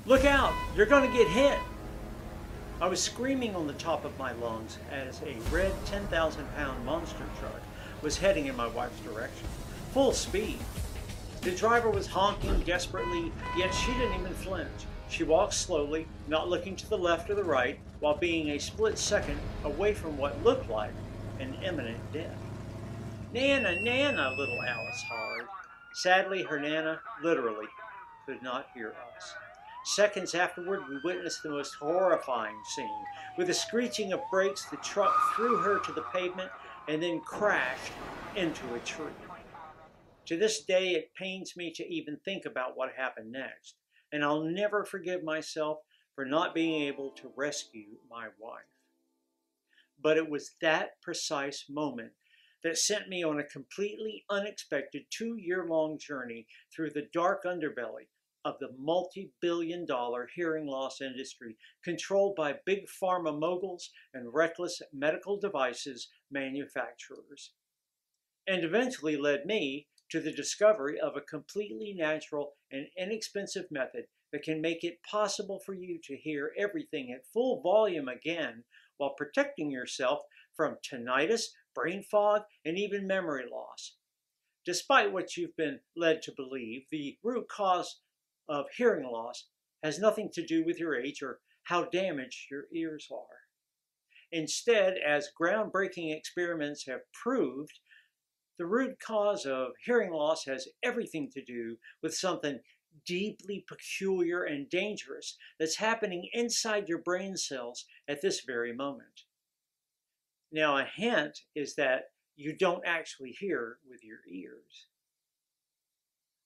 Look out! You're going to get hit! I was screaming on the top of my lungs as a red 10,000-pound monster truck was heading in my wife's direction, full speed. The driver was honking desperately, yet she didn't even flinch. She walked slowly, not looking to the left or the right, while being a split second away from what looked like an imminent death. "Nana, Nana," little Alice hollered. Sadly, her Nana literally could not hear us. Seconds afterward, we witnessed the most horrifying scene. With a screeching of brakes, the truck threw her to the pavement and then crashed into a tree. To this day, it pains me to even think about what happened next, and I'll never forgive myself for not being able to rescue my wife. But it was that precise moment that sent me on a completely unexpected 2-year-long journey through the dark underbelly of the multi-billion-dollar hearing loss industry controlled by big pharma moguls and reckless medical devices manufacturers, and eventually led me to the discovery of a completely natural and inexpensive method that can make it possible for you to hear everything at full volume again while protecting yourself from tinnitus, brain fog, and even memory loss. Despite what you've been led to believe, the root cause of hearing loss has nothing to do with your age or how damaged your ears are. Instead, as groundbreaking experiments have proved, the root cause of hearing loss has everything to do with something deeply peculiar and dangerous that's happening inside your brain cells at this very moment. Now, a hint is that you don't actually hear with your ears.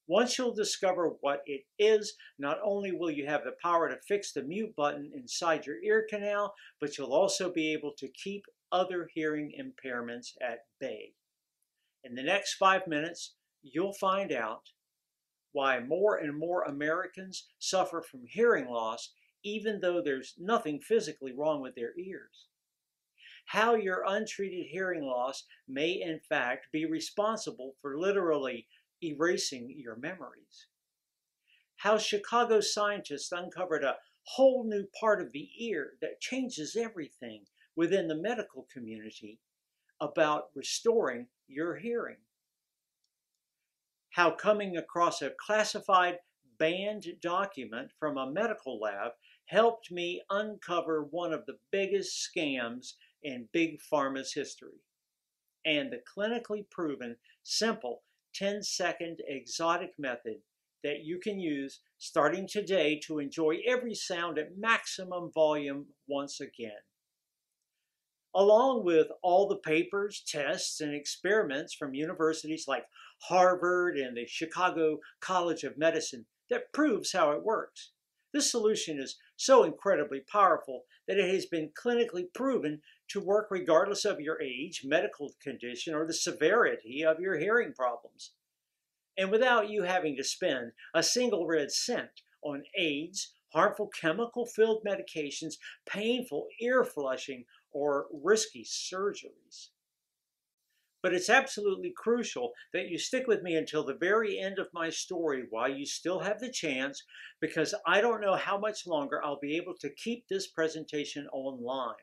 Once you'll discover what it is, not only will you have the power to fix the mute button inside your ear canal, but you'll also be able to keep other hearing impairments at bay. In the next 5 minutes, you'll find out why more and more Americans suffer from hearing loss, even though there's nothing physically wrong with their ears. How your untreated hearing loss may in fact be responsible for literally erasing your memories. How Chicago scientists uncovered a whole new part of the ear that changes everything within the medical community about restoring your hearing. How coming across a classified banned document from a medical lab helped me uncover one of the biggest scams in Big Pharma's history, and the clinically proven, simple, 10-second exotic method that you can use starting today to enjoy every sound at maximum volume once again. Along with all the papers, tests, and experiments from universities like Harvard and the Chicago College of Medicine that proves how it works. This solution is so incredibly powerful that it has been clinically proven to work regardless of your age, medical condition, or the severity of your hearing problems. And without you having to spend a single red cent on aids, harmful chemical-filled medications, painful ear flushing, or risky surgeries. But it's absolutely crucial that you stick with me until the very end of my story while you still have the chance, because I don't know how much longer I'll be able to keep this presentation online.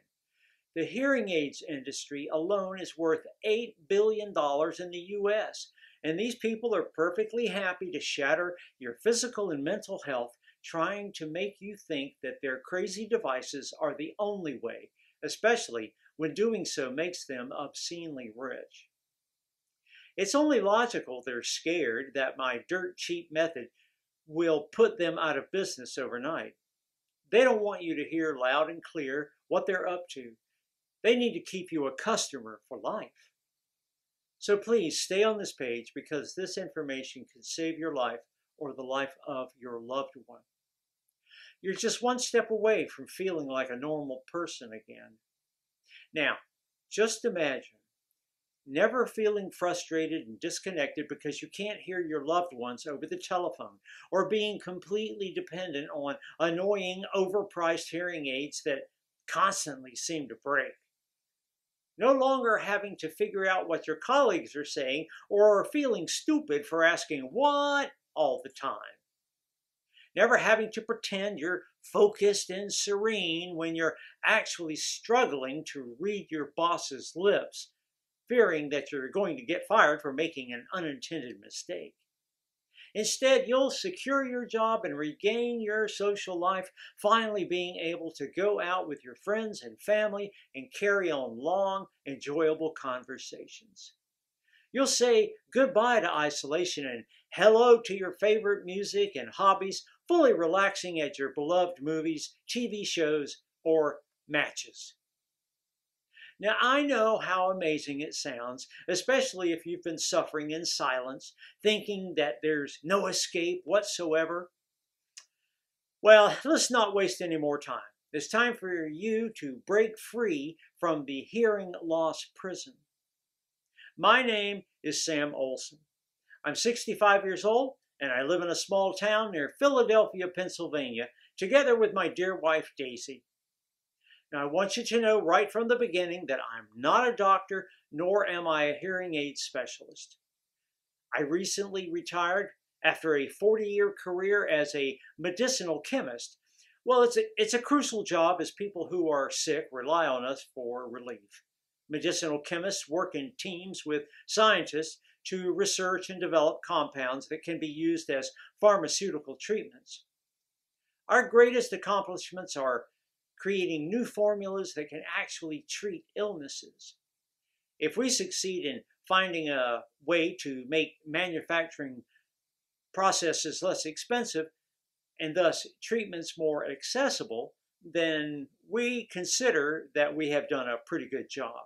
The hearing aids industry alone is worth $8 billion in the US, and these people are perfectly happy to shatter your physical and mental health, trying to make you think that their crazy devices are the only way, especially when doing so makes them obscenely rich. It's only logical they're scared that my dirt cheap method will put them out of business overnight. They don't want you to hear loud and clear what they're up to. They need to keep you a customer for life. So please stay on this page, because this information could save your life or the life of your loved one. You're just one step away from feeling like a normal person again. Now, just imagine never feeling frustrated and disconnected because you can't hear your loved ones over the telephone, or being completely dependent on annoying, overpriced hearing aids that constantly seem to break. No longer having to figure out what your colleagues are saying, or feeling stupid for asking "what" all the time. never having to pretend you're focused and serene when you're actually struggling to read your boss's lips, fearing that you're going to get fired for making an unintended mistake. Instead, you'll secure your job and regain your social life, finally being able to go out with your friends and family and carry on long, enjoyable conversations. You'll say goodbye to isolation and hello to your favorite music and hobbies, fully relaxing at your beloved movies, TV shows, or matches. Now, I know how amazing it sounds, especially if you've been suffering in silence, thinking that there's no escape whatsoever. Well, let's not waste any more time. It's time for you to break free from the hearing loss prison. My name is Sam Olson. I'm 65 years old, and I live in a small town near Philadelphia, Pennsylvania, together with my dear wife, Daisy. Now, I want you to know right from the beginning that I'm not a doctor, nor am I a hearing aid specialist. I recently retired after a 40-year career as a medicinal chemist. Well, it's a crucial job as people who are sick rely on us for relief. Medicinal chemists work in teams with scientists to research and develop compounds that can be used as pharmaceutical treatments. Our greatest accomplishments are creating new formulas that can actually treat illnesses. If we succeed in finding a way to make manufacturing processes less expensive and thus treatments more accessible, then we consider that we have done a pretty good job.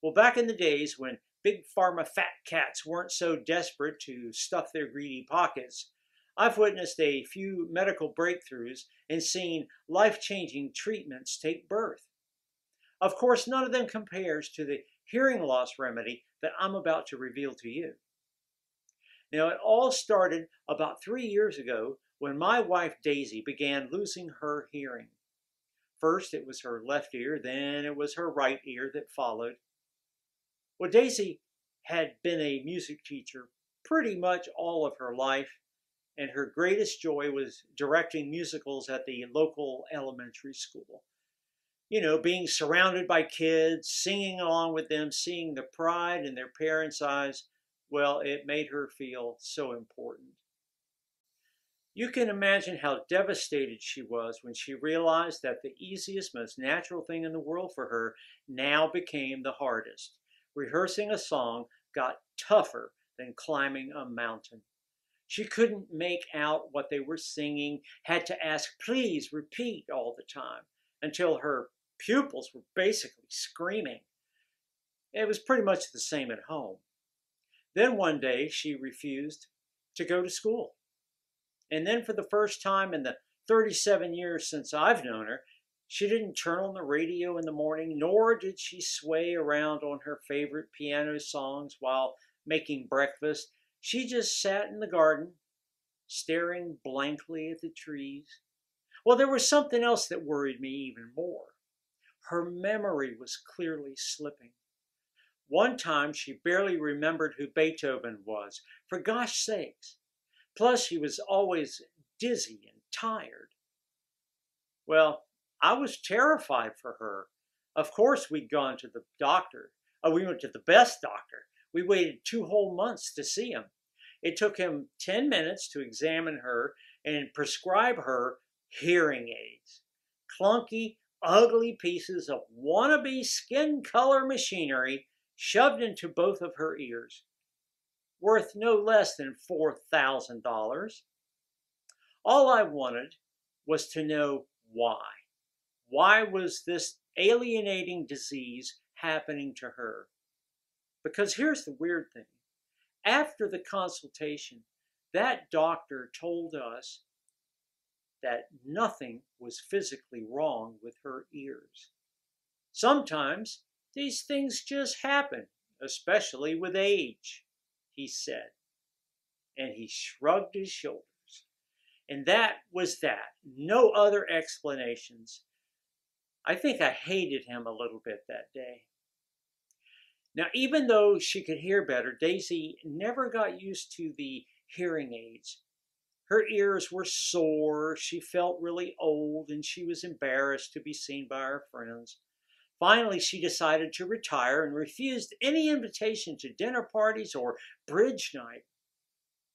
Well, back in the days when big pharma fat cats weren't so desperate to stuff their greedy pockets, I've witnessed a few medical breakthroughs and seen life-changing treatments take birth. Of course, none of them compares to the hearing loss remedy that I'm about to reveal to you. Now, it all started about 3 years ago when my wife Daisy began losing her hearing. First, it was her left ear, then it was her right ear that followed. Well, Daisy had been a music teacher pretty much all of her life, and her greatest joy was directing musicals at the local elementary school. You know, being surrounded by kids, singing along with them, seeing the pride in their parents' eyes, well, it made her feel so important. You can imagine how devastated she was when she realized that the easiest, most natural thing in the world for her now became the hardest. Rehearsing a song got tougher than climbing a mountain. She couldn't make out what they were singing, had to ask, please repeat all the time, until her pupils were basically screaming. It was pretty much the same at home. Then one day she refused to go to school. And then for the first time in the 37 years since I've known her, she didn't turn on the radio in the morning, nor did she sway around on her favorite piano songs while making breakfast. She just sat in the garden, staring blankly at the trees. Well, there was something else that worried me even more. Her memory was clearly slipping. One time she barely remembered who Beethoven was, for gosh sakes. Plus, she was always dizzy and tired. Well, I was terrified for her. Of course, we'd gone to the doctor. We went to the best doctor. We waited 2 whole months to see him. It took him 10 minutes to examine her and prescribe her hearing aids. Clunky, ugly pieces of wannabe skin color machinery shoved into both of her ears, worth no less than $4,000. All I wanted was to know why. Why was this alienating disease happening to her? Because here's the weird thing. After the consultation, that doctor told us that nothing was physically wrong with her ears. Sometimes these things just happen, especially with age, he said. And he shrugged his shoulders. And that was that. No other explanations. I think I hated him a little bit that day. Now, even though she could hear better, Daisy never got used to the hearing aids. Her ears were sore, she felt really old, and she was embarrassed to be seen by her friends. Finally, she decided to retire and refused any invitation to dinner parties or bridge night.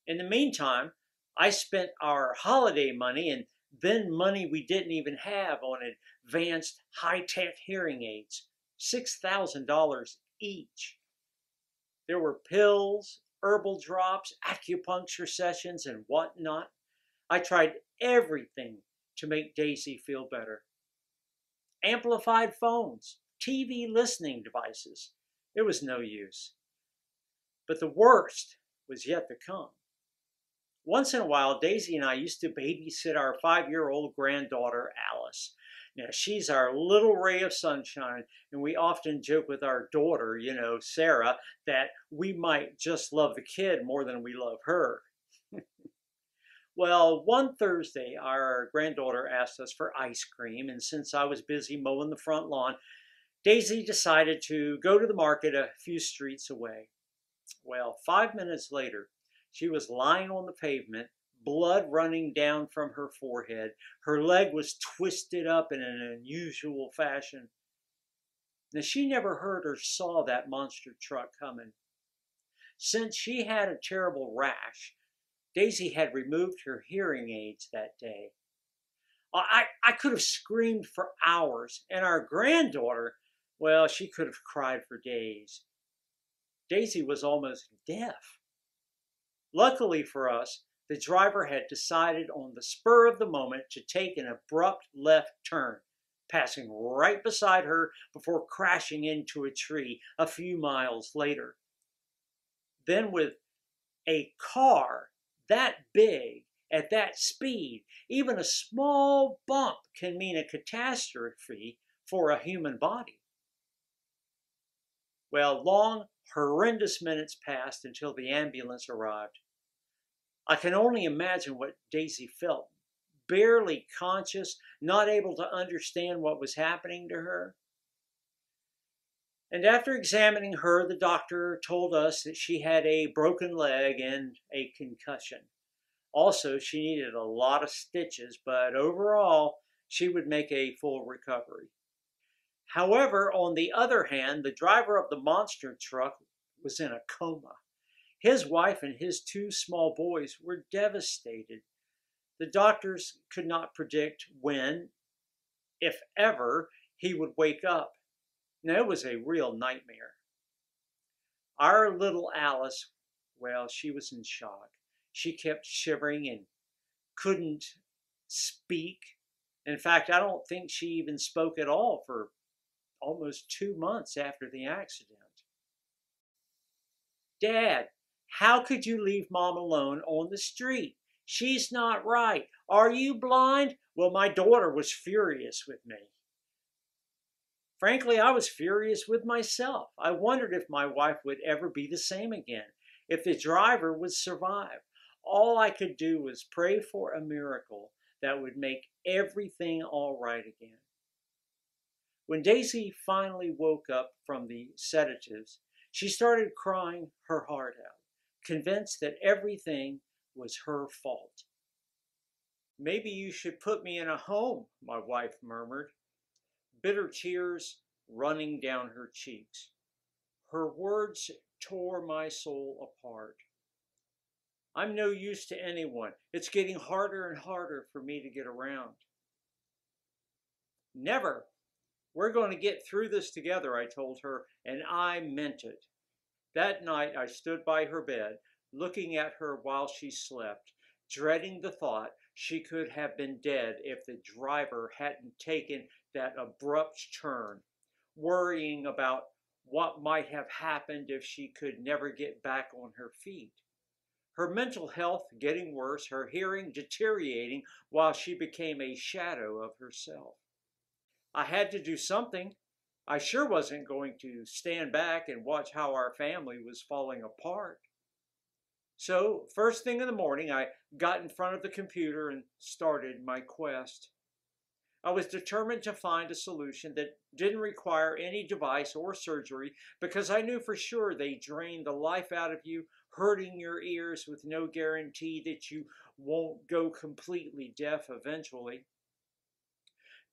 In the meantime, I spent our holiday money and then money we didn't even have on advanced high-tech hearing aids, $6,000 each. There were pills, herbal drops, acupuncture sessions, and whatnot. I tried everything to make Daisy feel better. Amplified phones, TV listening devices. It was no use. But the worst was yet to come. Once in a while, Daisy and I used to babysit our 5-year-old granddaughter, Alice. Now, she's our little ray of sunshine, and we often joke with our daughter, Sarah, that we might just love the kid more than we love her. Well, one Thursday, our granddaughter asked us for ice cream, and since I was busy mowing the front lawn, Daisy decided to go to the market a few streets away. Well, 5 minutes later, she was lying on the pavement, blood running down from her forehead. Her leg was twisted up in an unusual fashion. Now, she never heard or saw that monster truck coming. Since she had a terrible rash, Daisy had removed her hearing aids that day. I could have screamed for hours, and our granddaughter, well, she could have cried for days. Daisy was almost deaf. Luckily for us, the driver had decided on the spur of the moment to take an abrupt left turn, passing right beside her before crashing into a tree a few miles later. Then with a car that big, at that speed, even a small bump can mean a catastrophe for a human body. Well, long, horrendous minutes passed until the ambulance arrived. I can only imagine what Daisy felt, barely conscious, not able to understand what was happening to her. And after examining her, the doctor told us that she had a broken leg and a concussion. Also, she needed a lot of stitches, but overall, she would make a full recovery. However, on the other hand, the driver of the monster truck was in a coma. His wife and his 2 small boys were devastated. The doctors could not predict when, if ever, he would wake up. Now, it was a real nightmare. Our little Alice, well, she was in shock. She kept shivering and couldn't speak. In fact, I don't think she even spoke at all for almost 2 months after the accident. Dad, how could you leave Mom alone on the street? She's not right. Are you blind? Well, my daughter was furious with me. Frankly, I was furious with myself. I wondered if my wife would ever be the same again, if the driver would survive. All I could do was pray for a miracle that would make everything all right again. When Daisy finally woke up from the sedatives, she started crying her heart out, convinced that everything was her fault. Maybe you should put me in a home, my wife murmured, bitter tears running down her cheeks. Her words tore my soul apart. I'm no use to anyone. It's getting harder and harder for me to get around. Never. We're going to get through this together, I told her, and I meant it. That night, I stood by her bed, looking at her while she slept, dreading the thought she could have been dead if the driver hadn't taken that abrupt turn, worrying about what might have happened if she could never get back on her feet. Her mental health getting worse, her hearing deteriorating while she became a shadow of herself. I had to do something. I sure wasn't going to stand back and watch how our family was falling apart. So, first thing in the morning, I got in front of the computer and started my quest. I was determined to find a solution that didn't require any device or surgery because I knew for sure they drain the life out of you, hurting your ears with no guarantee that you won't go completely deaf eventually.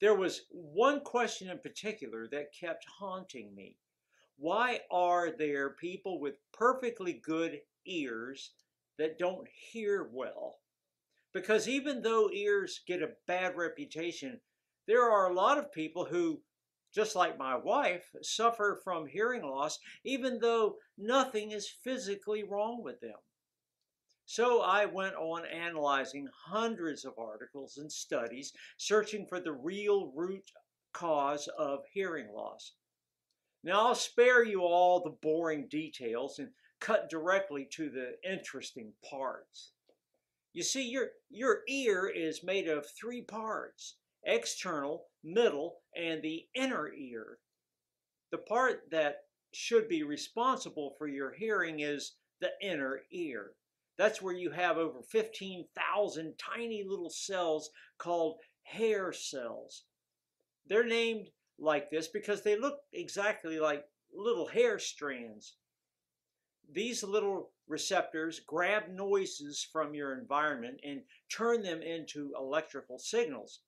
There was one question in particular that kept haunting me. Why are there people with perfectly good ears that don't hear well? Because even though ears get a bad reputation, there are a lot of people who, just like my wife, suffer from hearing loss even though nothing is physically wrong with them. So I went on analyzing hundreds of articles and studies, searching for the real root cause of hearing loss. Now I'll spare you all the boring details and cut directly to the interesting parts. You see, your ear is made of three parts: external, middle, and the inner ear. The part that should be responsible for your hearing is the inner ear. That's where you have over 15,000 tiny little cells called hair cells. They're named like this because they look exactly like little hair strands. These little receptors grab noises from your environment and turn them into electrical signals.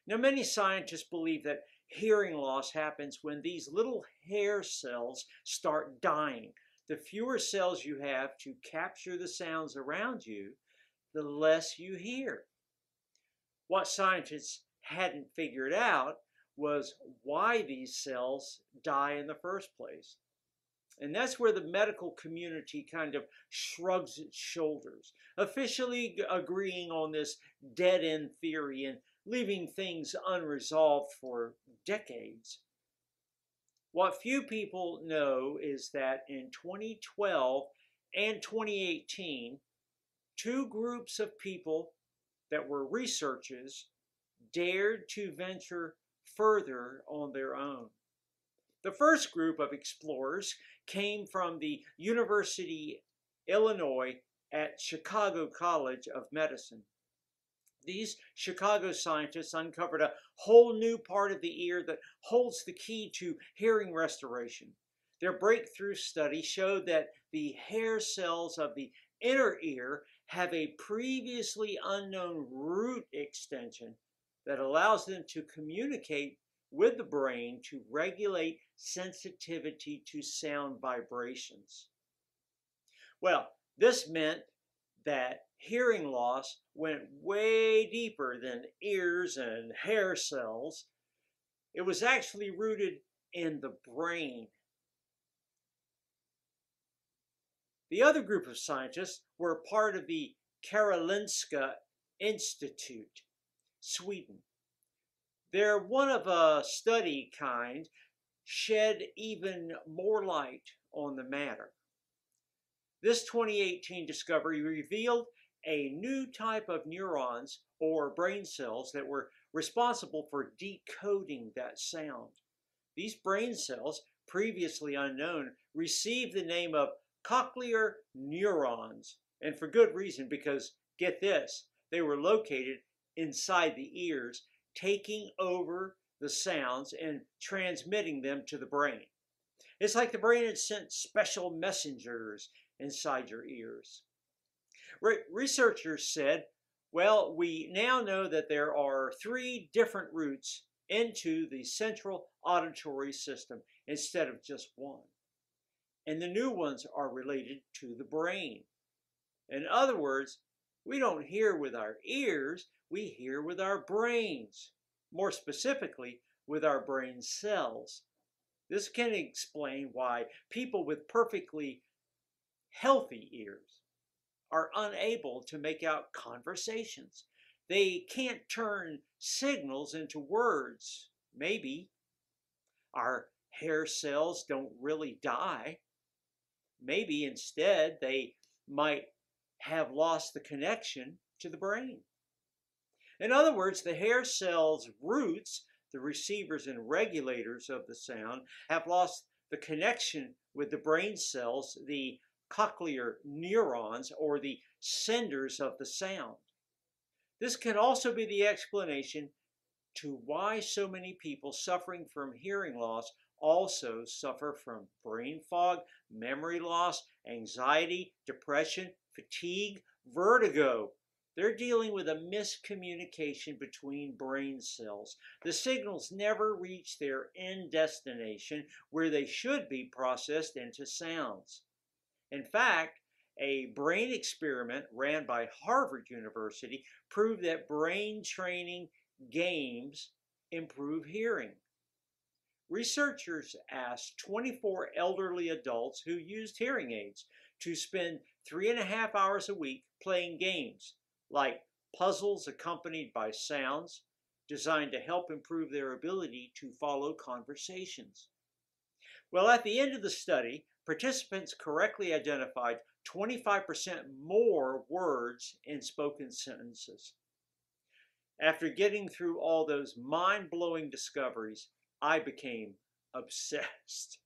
Now, many scientists believe that hearing loss happens when these little hair cells start dying. The fewer cells you have to capture the sounds around you, the less you hear. What scientists hadn't figured out was why these cells die in the first place. And that's where the medical community kind of shrugs its shoulders, officially agreeing on this dead-end theory and leaving things unresolved for decades. What few people know is that in 2012 and 2018, two groups of people that were researchers dared to venture further on their own. The first group of explorers came from the University of Illinois at Chicago College of Medicine. These Chicago scientists uncovered a whole new part of the ear that holds the key to hearing restoration. Their breakthrough study showed that the hair cells of the inner ear have a previously unknown root extension that allows them to communicate with the brain to regulate sensitivity to sound vibrations. Well, this meant that hearing loss went way deeper than ears and hair cells. It was actually rooted in the brain. The other group of scientists were part of the Karolinska Institute, Sweden. Their one of a study kind shed even more light on the matter. This 2018 discovery revealed a new type of neurons or brain cells that were responsible for decoding that sound. These brain cells, previously unknown, received the name of cochlear neurons, and for good reason, because, get this, they were located inside the ears, taking over the sounds and transmitting them to the brain. It's like the brain had sent special messengers inside your ears. Researchers said, well, we now know that there are 3 different routes into the central auditory system instead of just one. And the new ones are related to the brain. In other words, we don't hear with our ears, we hear with our brains. More specifically, with our brain cells. This can explain why people with perfectly healthy ears are unable to make out conversations. They can't turn signals into words. Maybe our hair cells don't really die. Maybe instead they might have lost the connection to the brain. In other words, the hair cells' roots, the receivers and regulators of the sound, have lost the connection with the brain cells, the cochlear neurons, or the senders of the sound. This can also be the explanation to why so many people suffering from hearing loss also suffer from brain fog, memory loss, anxiety, depression, fatigue, vertigo. They're dealing with a miscommunication between brain cells. The signals never reach their end destination where they should be processed into sounds. In fact, a brain experiment ran by Harvard University proved that brain training games improve hearing. Researchers asked 24 elderly adults who used hearing aids to spend 3.5 hours a week playing games like puzzles accompanied by sounds designed to help improve their ability to follow conversations. Well, at the end of the study, participants correctly identified 25% more words in spoken sentences. After getting through all those mind-blowing discoveries, I became obsessed.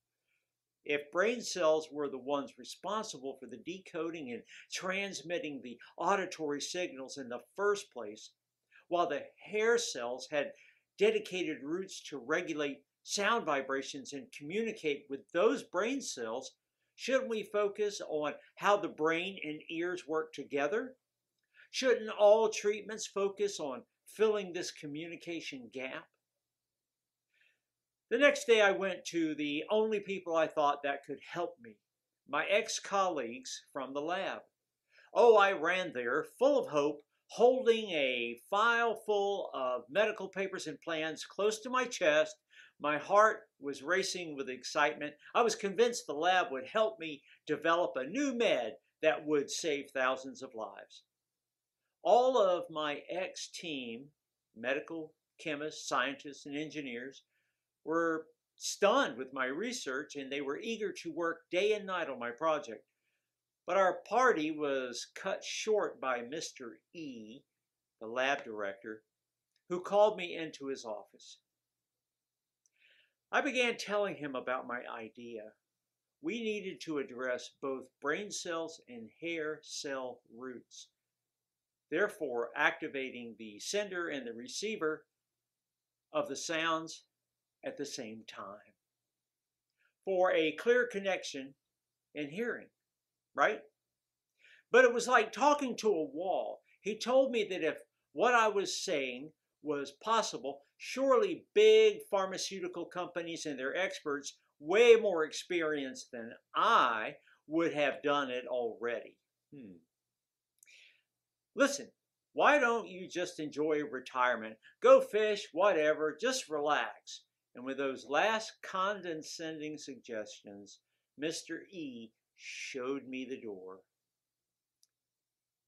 If brain cells were the ones responsible for the decoding and transmitting the auditory signals in the first place, while the hair cells had dedicated roots to regulate sound vibrations and communicate with those brain cells, shouldn't we focus on how the brain and ears work together? Shouldn't all treatments focus on filling this communication gap? The next day I went to the only people I thought that could help me, my ex-colleagues from the lab. Oh, I ran there full of hope, holding a file full of medical papers and plans close to my chest. My heart was racing with excitement. I was convinced the lab would help me develop a new med that would save thousands of lives. All of my ex-team, medical chemists, scientists, and engineers, were stunned with my research, and they were eager to work day and night on my project. But our party was cut short by Mr. E, the lab director, who called me into his office. I began telling him about my idea. We needed to address both brain cells and hair cell roots, therefore activating the sender and the receiver of the sounds at the same time for a clear connection in hearing, right? But it was like talking to a wall. He told me that if what I was saying was possible, surely big pharmaceutical companies and their experts, way more experienced than I, would have done it already. Listen, why don't you just enjoy retirement? Go fish, whatever, just relax. And with those last condescending suggestions, Mr. E showed me the door.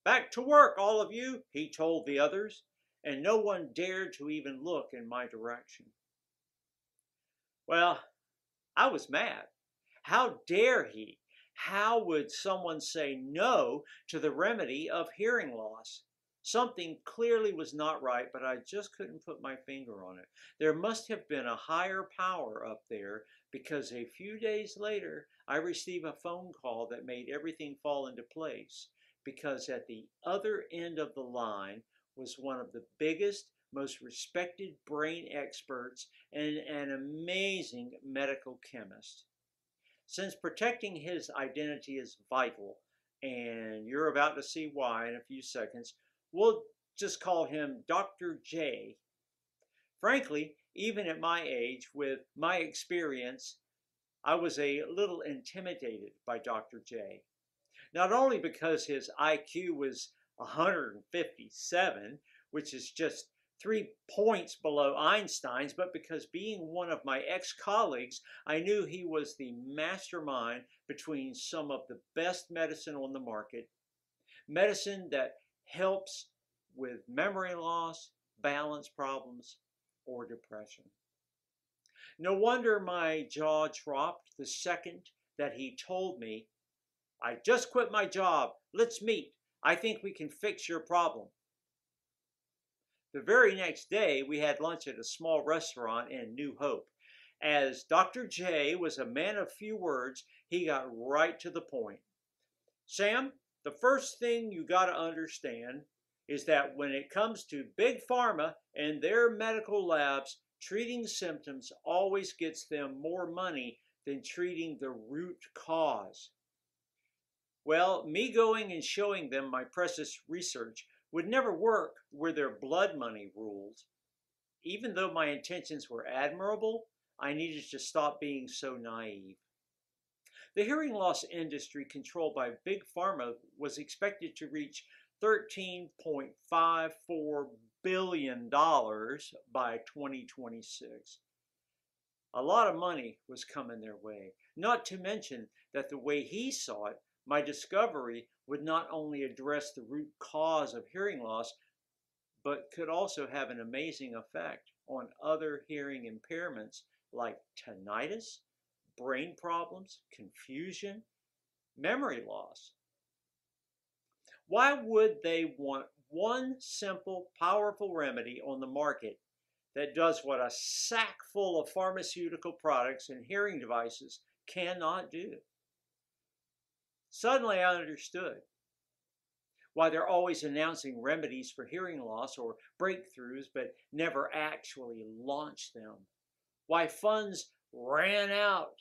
Back to work, all of you, he told the others, and no one dared to even look in my direction. Well, I was mad. How dare he? How would someone say no to the remedy of hearing loss? Something clearly was not right, but I just couldn't put my finger on it. There must have been a higher power up there, because a few days later, I received a phone call that made everything fall into place, because at the other end of the line was one of the biggest, most respected brain experts and an amazing medical chemist. Since protecting his identity is vital, and you're about to see why in a few seconds, we'll just call him Dr. J. Frankly, even at my age, with my experience, I was a little intimidated by Dr. J. Not only because his IQ was 157, which is just 3 points below Einstein's, but because being one of my ex-colleagues, I knew he was the mastermind between some of the best medicine on the market, medicine that helps with memory loss, balance problems, or depression. No wonder my jaw dropped the second that he told me, "I just quit my job. Let's meet. I think we can fix your problem." The very next day, we had lunch at a small restaurant in New Hope. As Dr. J was a man of few words, he got right to the point. "Sam, the first thing you got to understand is that when it comes to big pharma and their medical labs, treating symptoms always gets them more money than treating the root cause. Well, me going and showing them my precious research would never work where their blood money ruled. Even though my intentions were admirable, I needed to stop being so naive. The hearing loss industry controlled by Big Pharma was expected to reach $13.54 billion by 2026. A lot of money was coming their way, not to mention that the way he saw it, my discovery would not only address the root cause of hearing loss, but could also have an amazing effect on other hearing impairments like tinnitus, brain problems, confusion, memory loss. Why would they want one simple, powerful remedy on the market that does what a sack full of pharmaceutical products and hearing devices cannot do? Suddenly I understood why they're always announcing remedies for hearing loss or breakthroughs but never actually launch them. Why funds ran out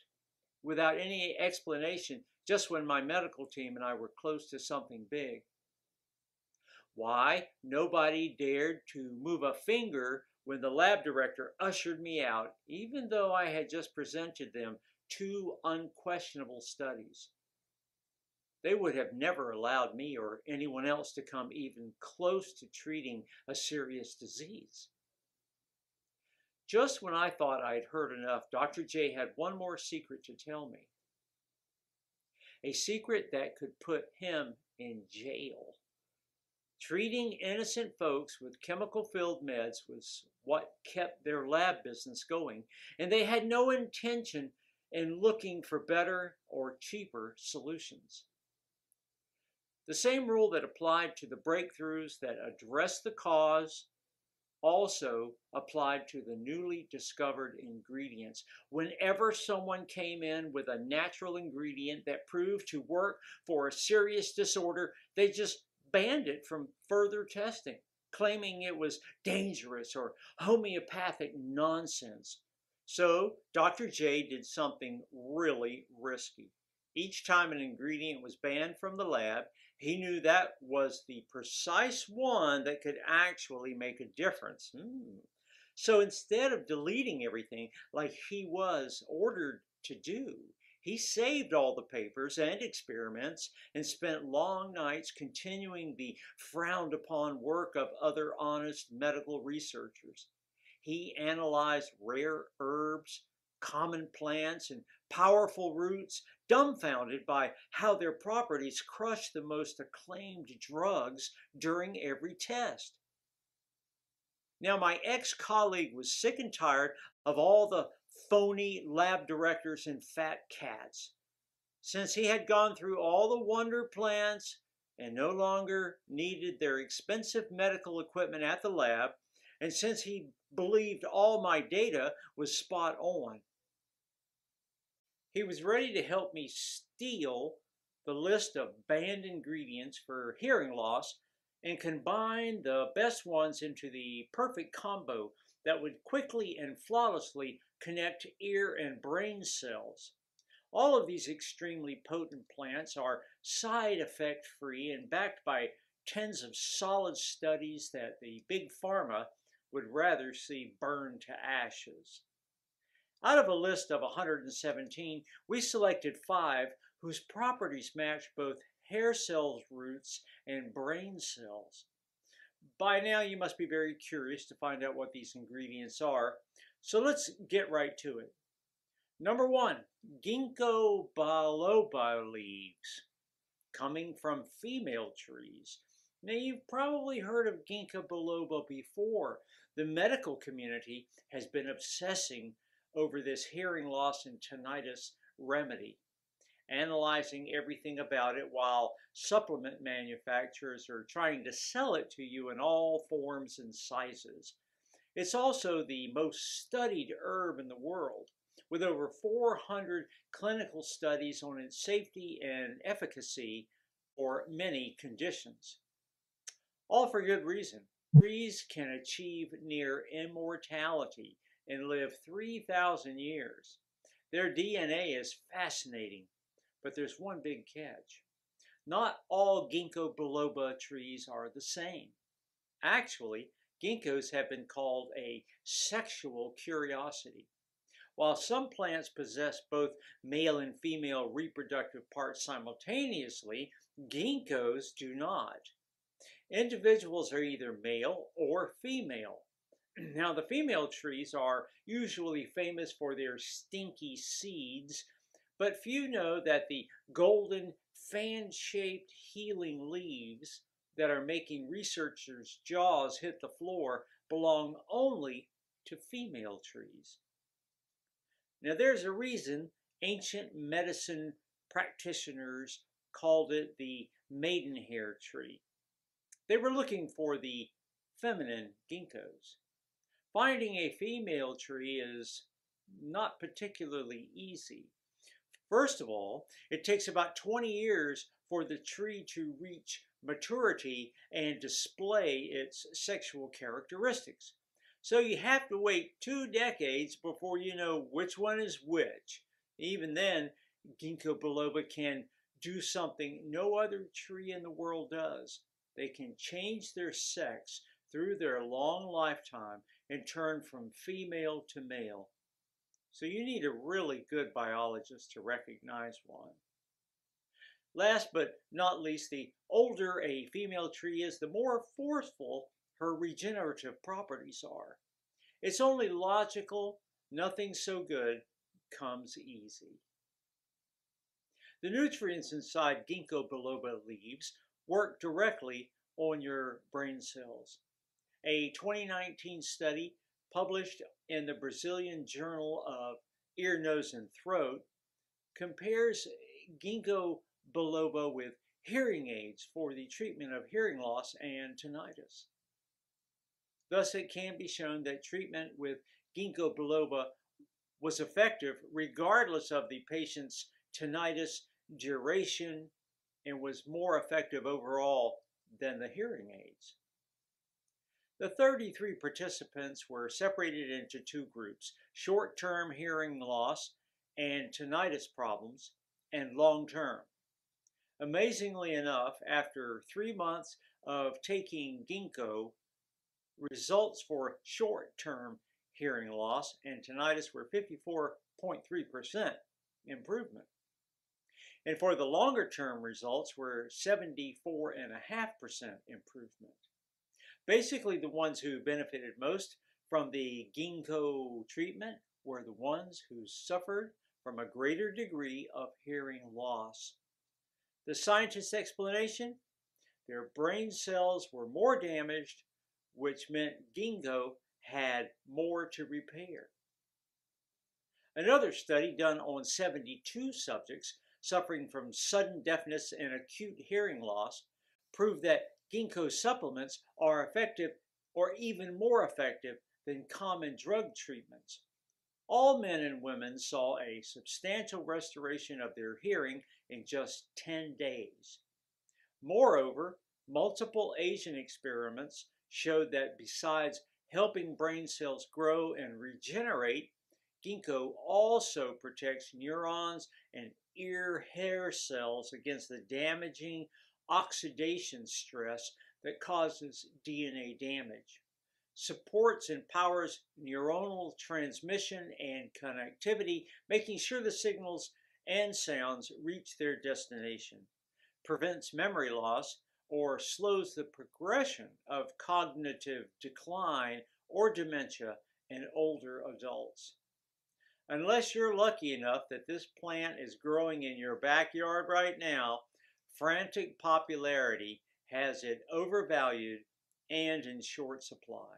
without any explanation just when my medical team and I were close to something big. Why nobody dared to move a finger when the lab director ushered me out, even though I had just presented them 2 unquestionable studies. They would have never allowed me or anyone else to come even close to treating a serious disease. Just when I thought I'd heard enough, Dr. J had one more secret to tell me. A secret that could put him in jail. Treating innocent folks with chemical-filled meds was what kept their lab business going, and they had no intention in looking for better or cheaper solutions. The same rule that applied to the breakthroughs that addressed the cause also applied to the newly discovered ingredients. Whenever someone came in with a natural ingredient that proved to work for a serious disorder, they just banned it from further testing, claiming it was dangerous or homeopathic nonsense. So Dr. J did something really risky. Each time an ingredient was banned from the lab, he knew that was the precise one that could actually make a difference. So instead of deleting everything like he was ordered to do, he saved all the papers and experiments and spent long nights continuing the frowned upon work of other honest medical researchers. He analyzed rare herbs, common plants, and powerful roots, dumbfounded by how their properties crush the most acclaimed drugs during every test. Now, my ex-colleague was sick and tired of all the phony lab directors and fat cats. Since he had gone through all the wonder plants and no longer needed their expensive medical equipment at the lab, and since he believed all my data was spot on, he was ready to help me steal the list of banned ingredients for hearing loss and combine the best ones into the perfect combo that would quickly and flawlessly connect ear and brain cells. All of these extremely potent plants are side effect free and backed by tens of solid studies that the Big Pharma would rather see burned to ashes. Out of a list of 117, we selected 5 whose properties match both hair cells roots and brain cells. By now you must be very curious to find out what these ingredients are, so let's get right to it. Number 1, ginkgo biloba leaves, coming from female trees. Now, you've probably heard of ginkgo biloba before. The medical community has been obsessing over this hearing loss and tinnitus remedy, analyzing everything about it while supplement manufacturers are trying to sell it to you in all forms and sizes. It's also the most studied herb in the world, with over 400 clinical studies on its safety and efficacy for many conditions. All for good reason. Trees can achieve near immortality and live 3,000 years. Their DNA is fascinating, but there's one big catch. Not all ginkgo biloba trees are the same. Actually, ginkgos have been called a sexual curiosity. While some plants possess both male and female reproductive parts simultaneously, ginkgos do not. Individuals are either male or female. Now, the female trees are usually famous for their stinky seeds, but few know that the golden fan-shaped healing leaves that are making researchers' jaws hit the floor belong only to female trees. Now, there's a reason ancient medicine practitioners called it the maidenhair tree. They were looking for the feminine ginkgos. Finding a female tree is not particularly easy. First of all, it takes about 20 years for the tree to reach maturity and display its sexual characteristics. So you have to wait 2 decades before you know which one is which. Even then, ginkgo biloba can do something no other tree in the world does. They can change their sex through their long lifetime and turn from female to male. So you need a really good biologist to recognize one. Last but not least, the older a female tree is, the more forceful her regenerative properties are. It's only logical, nothing so good comes easy. The nutrients inside ginkgo biloba leaves work directly on your brain cells. A 2019 study published in the Brazilian Journal of Ear, Nose, and Throat compares ginkgo biloba with hearing aids for the treatment of hearing loss and tinnitus. Thus, it can be shown that treatment with ginkgo biloba was effective regardless of the patient's tinnitus duration and was more effective overall than the hearing aids. The 33 participants were separated into 2 groups: short-term hearing loss and tinnitus problems, and long-term. Amazingly enough, after 3 months of taking ginkgo, results for short-term hearing loss and tinnitus were 54.3% improvement. And for the longer-term results were 74.5% improvement. Basically, the ones who benefited most from the ginkgo treatment were the ones who suffered from a greater degree of hearing loss. The scientists' explanation? Their brain cells were more damaged, which meant ginkgo had more to repair. Another study done on 72 subjects suffering from sudden deafness and acute hearing loss proved that ginkgo supplements are effective, or even more effective, than common drug treatments. All men and women saw a substantial restoration of their hearing in just 10 days. Moreover, multiple Asian experiments showed that besides helping brain cells grow and regenerate, ginkgo also protects neurons and ear hair cells against the damaging oxidation stress that causes DNA damage, supports and powers neuronal transmission and connectivity, making sure the signals and sounds reach their destination, prevents memory loss, or slows the progression of cognitive decline or dementia in older adults. Unless you're lucky enough that this plant is growing in your backyard right now, frantic popularity has it overvalued and in short supply.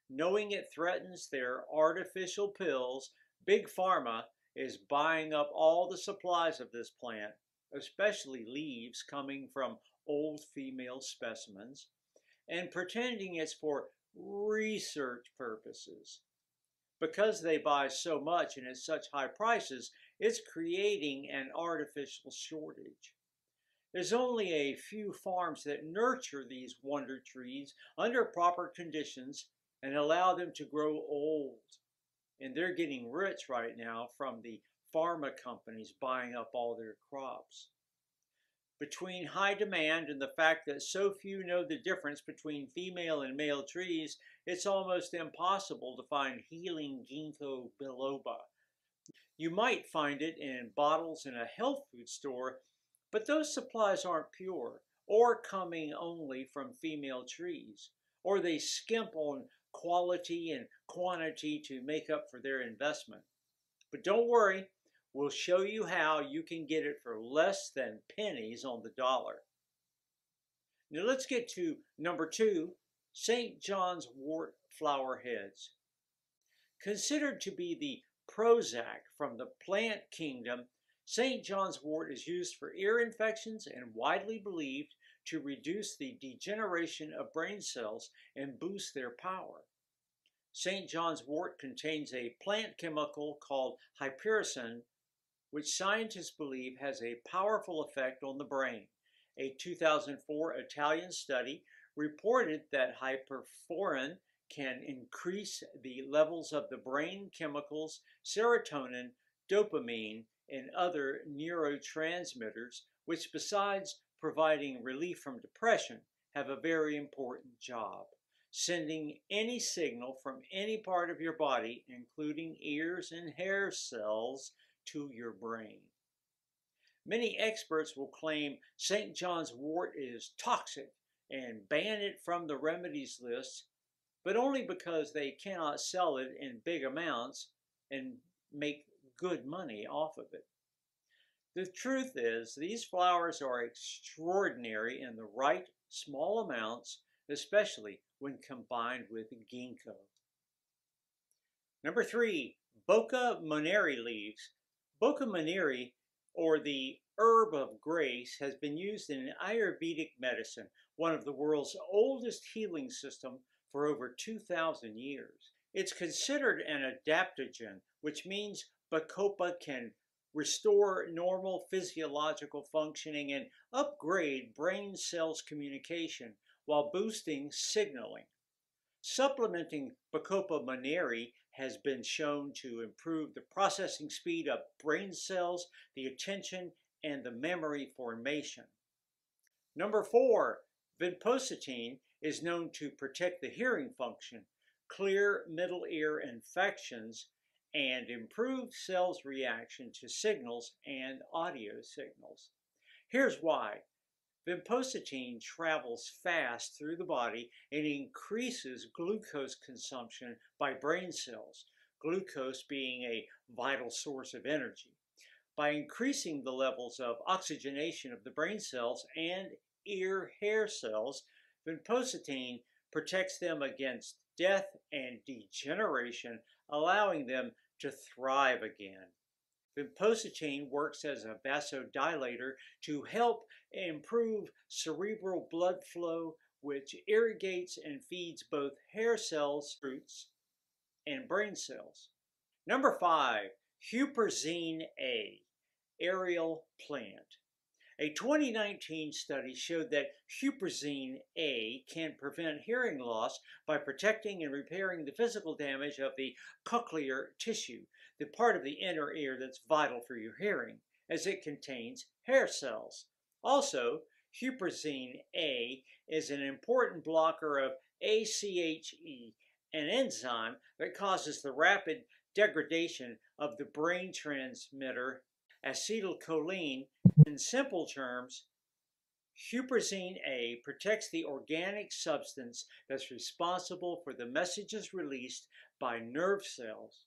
Knowing it threatens their artificial pills, Big Pharma is buying up all the supplies of this plant, especially leaves coming from old female specimens, and pretending it's for research purposes. Because they buy so much and at such high prices, it's creating an artificial shortage. There's only a few farms that nurture these wonder trees under proper conditions and allow them to grow old. and they're getting rich right now from the pharma companies buying up all their crops. Between high demand and the fact that so few know the difference between female and male trees, it's almost impossible to find healing ginkgo biloba. You might find it in bottles in a health food store, but those supplies aren't pure or coming only from female trees, or they skimp on quality and quantity to make up for their investment. But don't worry, we'll show you how you can get it for less than pennies on the dollar. Now let's get to number 2, St. John's wort flower heads. Considered to be the Prozac from the plant kingdom, St. John's wort is used for ear infections and widely believed to reduce the degeneration of brain cells and boost their power. St. John's wort contains a plant chemical called hypericin, which scientists believe has a powerful effect on the brain. A 2004 Italian study reported that hyperforin can increase the levels of the brain chemicals serotonin, dopamine, and other neurotransmitters, which besides providing relief from depression, have a very important job: sending any signal from any part of your body, including ears and hair cells, to your brain. Many experts will claim St. John's wort is toxic and ban it from the remedies list, but only because they cannot sell it in big amounts and make good money off of it. The truth is, these flowers are extraordinary in the right small amounts, especially when combined with ginkgo. Number 3, Bocca Monnieri leaves. Bocca Monnieri, or the herb of grace, has been used in Ayurvedic medicine, one of the world's oldest healing systems, for over 2,000 years. It's considered an adaptogen, which means Bacopa can restore normal physiological functioning and upgrade brain cells' communication while boosting signaling. Supplementing Bacopa Monnieri has been shown to improve the processing speed of brain cells, the attention, and the memory formation. Number 4, vinpocetine is known to protect the hearing function, clear middle ear infections, and improve cells' reaction to signals and audio signals. Here's why. Vinpocetine travels fast through the body and increases glucose consumption by brain cells, glucose being a vital source of energy. By increasing the levels of oxygenation of the brain cells and ear hair cells, vinpocetine protects them against death and degeneration, allowing them to thrive again. Vinpocetine works as a vasodilator to help improve cerebral blood flow, which irrigates and feeds both hair cells, roots, and brain cells. Number 5, Huperzine A, aerial plant. A 2019 study showed that Huperzine A can prevent hearing loss by protecting and repairing the physical damage of the cochlear tissue, the part of the inner ear that's vital for your hearing, as it contains hair cells. Also, Huperzine A is an important blocker of ACHE, an enzyme that causes the rapid degradation of the brain transmitter acetylcholine. In simple terms, Huperzine A protects the organic substance that's responsible for the messages released by nerve cells.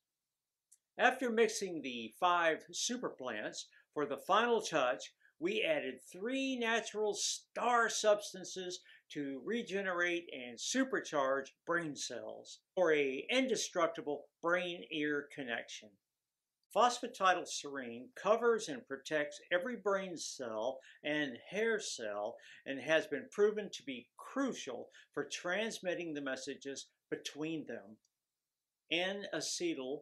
After mixing the 5 superplants, for the final touch, we added 3 natural star substances to regenerate and supercharge brain cells for an indestructible brain-ear connection. Phosphatidylserine covers and protects every brain cell and hair cell and has been proven to be crucial for transmitting the messages between them. N-acetyl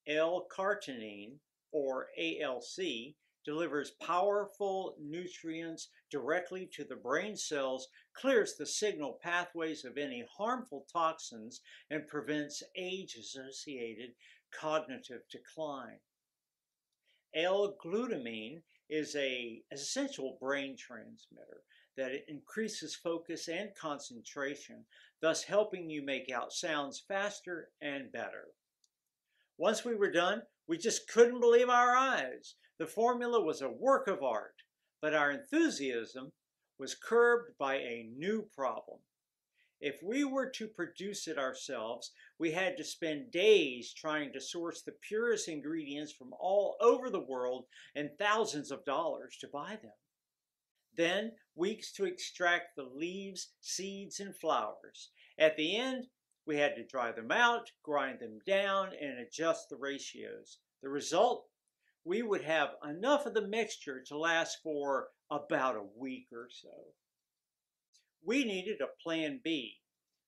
L-carnitine, or ALC, delivers powerful nutrients directly to the brain cells, clears the signal pathways of any harmful toxins, and prevents age-associated cognitive decline. L-glutamine is an essential brain transmitter that increases focus and concentration, thus helping you make out sounds faster and better. Once we were done, we just couldn't believe our eyes. The formula was a work of art, but our enthusiasm was curbed by a new problem. If we were to produce it ourselves, we had to spend days trying to source the purest ingredients from all over the world and thousands of dollars to buy them. Then weeks to extract the leaves, seeds, and flowers. At the end, we had to dry them out, grind them down, and adjust the ratios. The result? We would have enough of the mixture to last for about a week or so. We needed a plan B.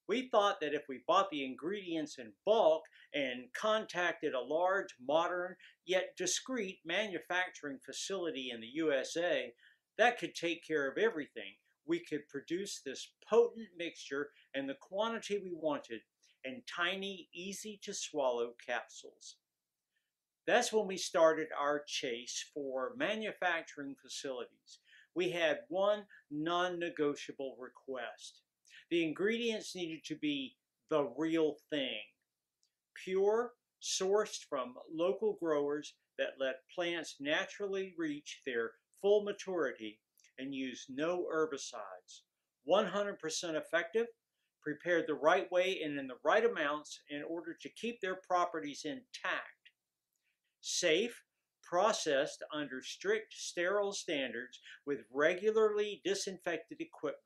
We thought that if we bought the ingredients in bulk and contacted a large, modern, yet discreet manufacturing facility in the USA, that could take care of everything. We could produce this potent mixture in the quantity we wanted in tiny, easy-to-swallow capsules. That's when we started our chase for manufacturing facilities. We had one non-negotiable request. The ingredients needed to be the real thing. Pure, sourced from local growers that let plants naturally reach their full maturity and use no herbicides. 100% effective, prepared the right way and in the right amounts in order to keep their properties intact. Safe, processed under strict sterile standards with regularly disinfected equipment.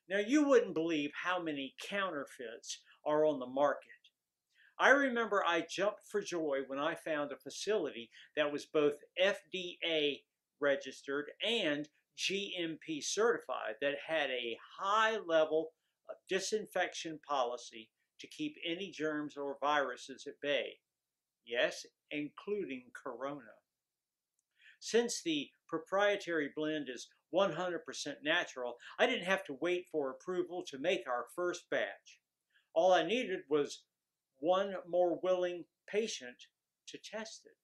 Now, you wouldn't believe how many counterfeits are on the market. I remember I jumped for joy when I found a facility that was both FDA registered and GMP certified that had a high level of disinfection policy to keep any germs or viruses at bay. Yes, including corona. Since the proprietary blend is 100% natural, I didn't have to wait for approval to make our first batch. All I needed was one more willing patient to test it.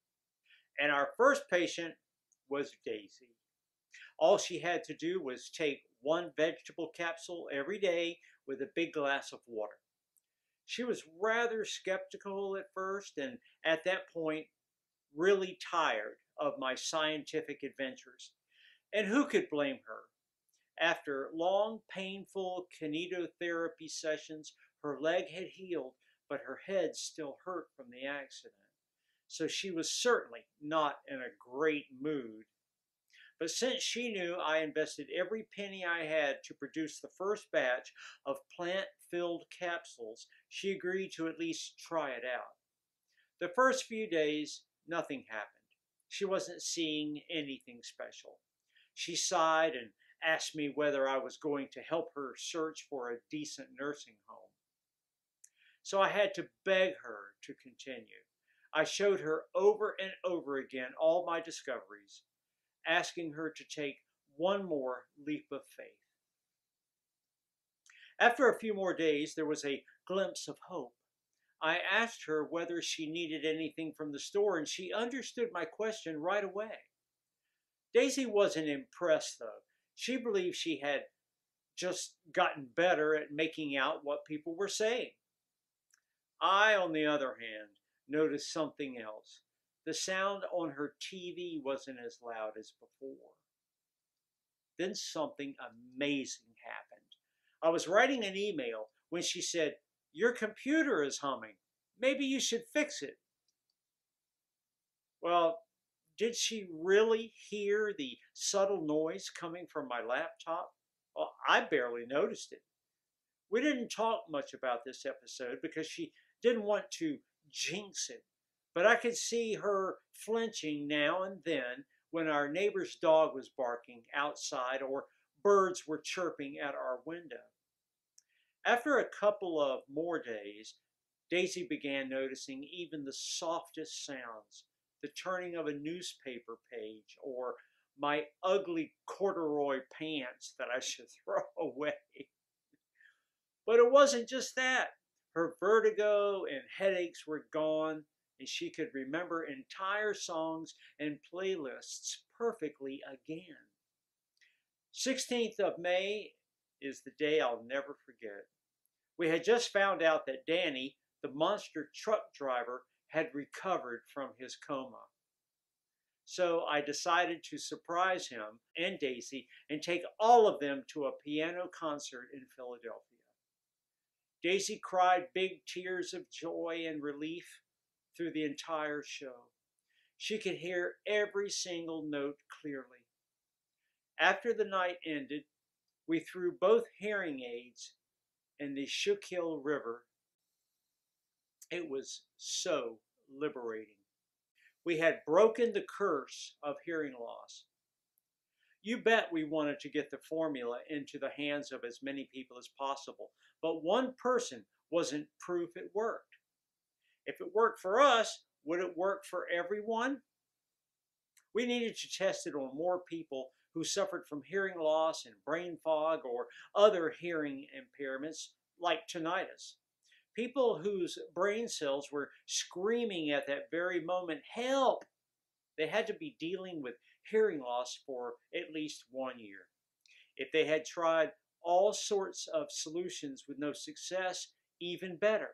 And our first patient was Daisy. All she had to do was take one vegetable capsule every day with a big glass of water. She was rather skeptical at first, and at that point, really tired of my scientific adventures. And who could blame her? After long, painful kinetotherapy sessions, her leg had healed, but her head still hurt from the accident. So she was certainly not in a great mood. But since she knew I invested every penny I had to produce the first batch of plant-filled capsules, she agreed to at least try it out. The first few days, nothing happened. She wasn't seeing anything special. She sighed and asked me whether I was going to help her search for a decent nursing home. So I had to beg her to continue. I showed her over and over again all my discoveries, asking her to take one more leap of faith. After a few more days, there was a glimpse of hope. I asked her whether she needed anything from the store, and she understood my question right away. Daisy wasn't impressed, though. She believed she had just gotten better at making out what people were saying. I, on the other hand, noticed something else. The sound on her TV wasn't as loud as before. Then something amazing happened. I was writing an email when she said, "Your computer is humming. Maybe you should fix it." Well, did she really hear the subtle noise coming from my laptop? Well, I barely noticed it. We didn't talk much about this episode because she didn't want to jinx it, but I could see her flinching now and then when our neighbor's dog was barking outside or birds were chirping at our window. After a couple of more days, Daisy began noticing even the softest sounds, the turning of a newspaper page, or my ugly corduroy pants that I should throw away. But it wasn't just that. Her vertigo and headaches were gone, and she could remember entire songs and playlists perfectly again. 16th of May is the day I'll never forget. We had just found out that Danny, the monster truck driver, had recovered from his coma. So I decided to surprise him and Daisy and take all of them to a piano concert in Philadelphia. Daisy cried big tears of joy and relief through the entire show. She could hear every single note clearly. After the night ended, we threw both hearing aids in the Schuylkill River. It was so liberating. We had broken the curse of hearing loss. You bet we wanted to get the formula into the hands of as many people as possible, but one person wasn't proof it worked. If it worked for us, would it work for everyone? We needed to test it on more people who suffered from hearing loss and brain fog or other hearing impairments like tinnitus. People whose brain cells were screaming at that very moment, help! They had to be dealing with hearing loss for at least 1 year. If they had tried all sorts of solutions with no success, even better.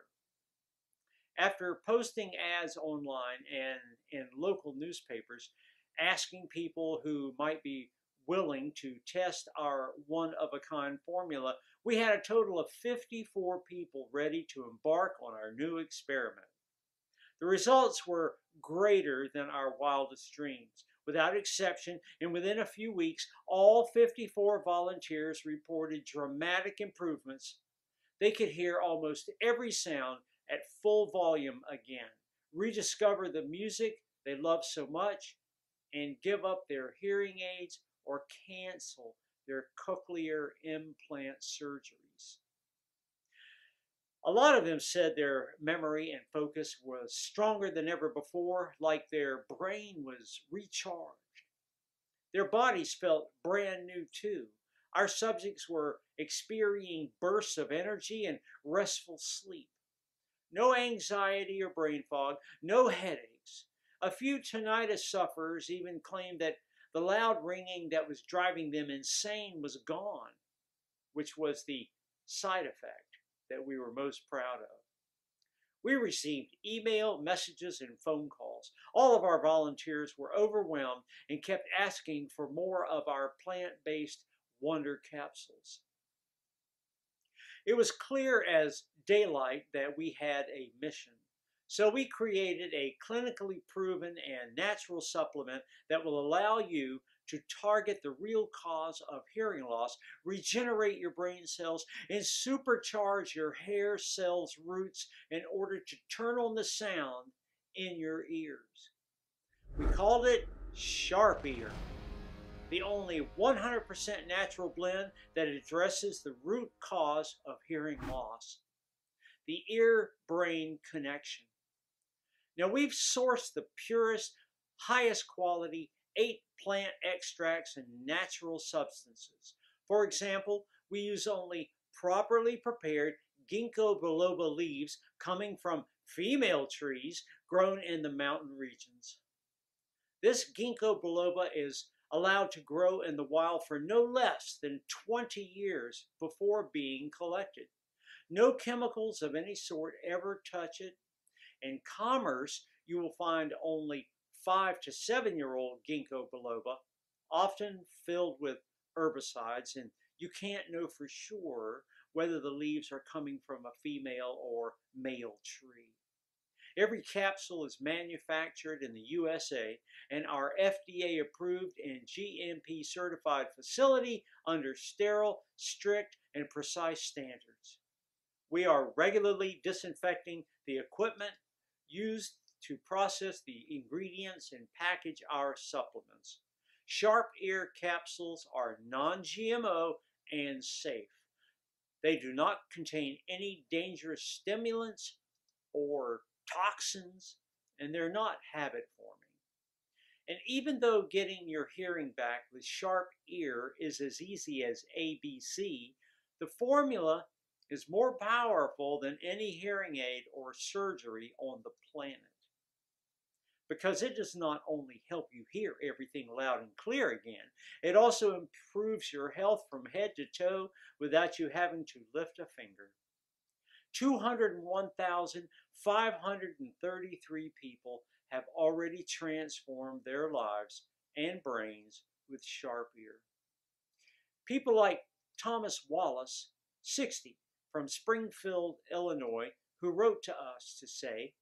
After posting ads online and in local newspapers, asking people who might be willing to test our one-of-a-kind formula, we had a total of 54 people ready to embark on our new experiment. The results were greater than our wildest dreams. Without exception, and within a few weeks, all 54 volunteers reported dramatic improvements. They could hear almost every sound at full volume again, rediscover the music they loved so much, and give up their hearing aids or cancel their cochlear implant surgeries. A lot of them said their memory and focus was stronger than ever before, like their brain was recharged. Their bodies felt brand new too. Our subjects were experiencing bursts of energy and restful sleep. No anxiety or brain fog, no headaches. A few tinnitus sufferers even claimed that the loud ringing that was driving them insane was gone, which was the side effect that we were most proud of. We received email, messages, and phone calls. All of our volunteers were overwhelmed and kept asking for more of our plant-based wonder capsules. It was clear as daylight that we had a mission. So we created a clinically proven and natural supplement that will allow you to target the real cause of hearing loss, regenerate your brain cells, and supercharge your hair cells' roots in order to turn on the sound in your ears. We called it Sharp Ear, the only 100% natural blend that addresses the root cause of hearing loss, the ear-brain connection. Now, we've sourced the purest, highest quality 8 plant extracts and natural substances. For example, we use only properly prepared ginkgo biloba leaves coming from female trees grown in the mountain regions. This ginkgo biloba is allowed to grow in the wild for no less than 20 years before being collected. No chemicals of any sort ever touch it. In commerce, you will find only 5 to 7-year-old ginkgo biloba, often filled with herbicides, and you can't know for sure whether the leaves are coming from a female or male tree. Every capsule is manufactured in the USA and our FDA approved and GMP certified facility under sterile, strict, and precise standards. We are regularly disinfecting the equipment used to process the ingredients and package our supplements. Sharp Ear capsules are non-GMO and safe. They do not contain any dangerous stimulants or toxins, and they're not habit forming. And even though getting your hearing back with Sharp Ear is as easy as ABC, the formula is more powerful than any hearing aid or surgery on the planet. Because it does not only help you hear everything loud and clear again, it also improves your health from head to toe without you having to lift a finger. 201,533 people have already transformed their lives and brains with Sharp Ear. People like Thomas Wallace, 60, from Springfield, Illinois, who wrote to us to say,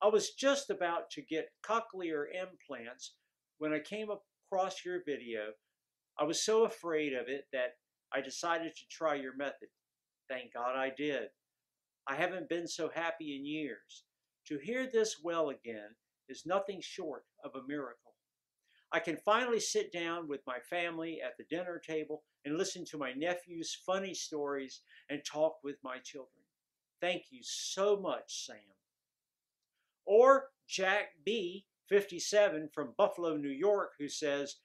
I was just about to get cochlear implants when I came across your video. I was so afraid of it that I decided to try your method. Thank God I did. I haven't been so happy in years. To hear this well again is nothing short of a miracle. I can finally sit down with my family at the dinner table and listen to my nephew's funny stories and talk with my children. Thank you so much, Sam. Or Jack B., 57, from Buffalo, New York, who says,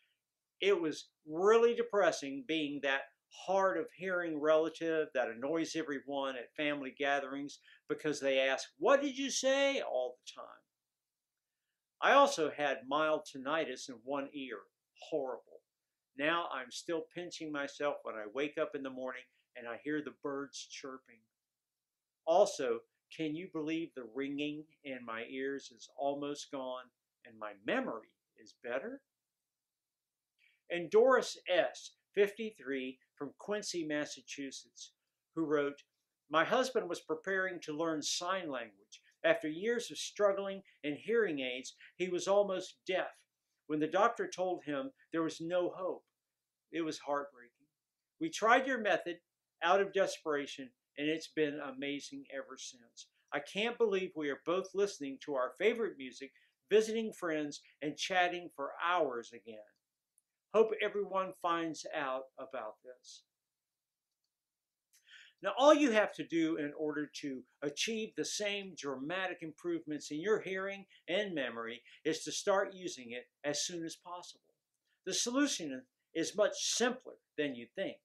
it was really depressing being that hard of hearing relative that annoys everyone at family gatherings because they ask, what did you say? All the time. I also had mild tinnitus in one ear. Horrible. Now I'm still pinching myself when I wake up in the morning and I hear the birds chirping. Also, can you believe the ringing in my ears is almost gone and my memory is better? And Doris S., 53, from Quincy, Massachusetts, who wrote, my husband was preparing to learn sign language. After years of struggling and hearing aids, he was almost deaf. When the doctor told him there was no hope, it was heartbreaking. We tried your method out of desperation, and it's been amazing ever since. I can't believe we are both listening to our favorite music, visiting friends, and chatting for hours again. Hope everyone finds out about this. Now, all you have to do in order to achieve the same dramatic improvements in your hearing and memory is to start using it as soon as possible. The solution is much simpler than you think,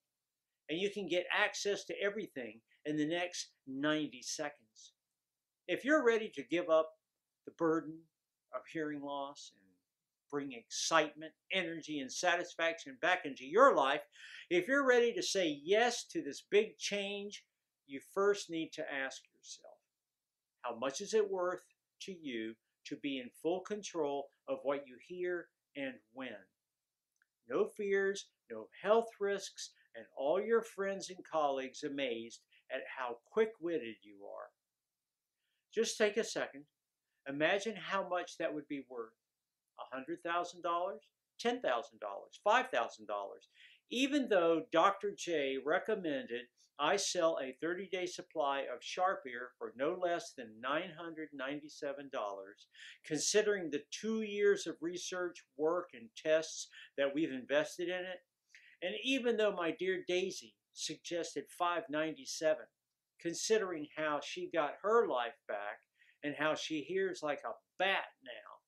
and you can get access to everything in the next 90 seconds. If you're ready to give up the burden of hearing loss and bring excitement, energy, and satisfaction back into your life, if you're ready to say yes to this big change, you first need to ask yourself, how much is it worth to you to be in full control of what you hear and when? No fears, no health risks, and all your friends and colleagues amazed at how quick-witted you are. Just take a second. Imagine how much that would be worth. $100,000, $10,000, $5,000. Even though Dr. J recommended I sell a 30-day supply of Sharp Ear for no less than $997, considering the 2 years of research, work, and tests that we've invested in it, and even though my dear Daisy suggested $597, considering how she got her life back and how she hears like a bat now,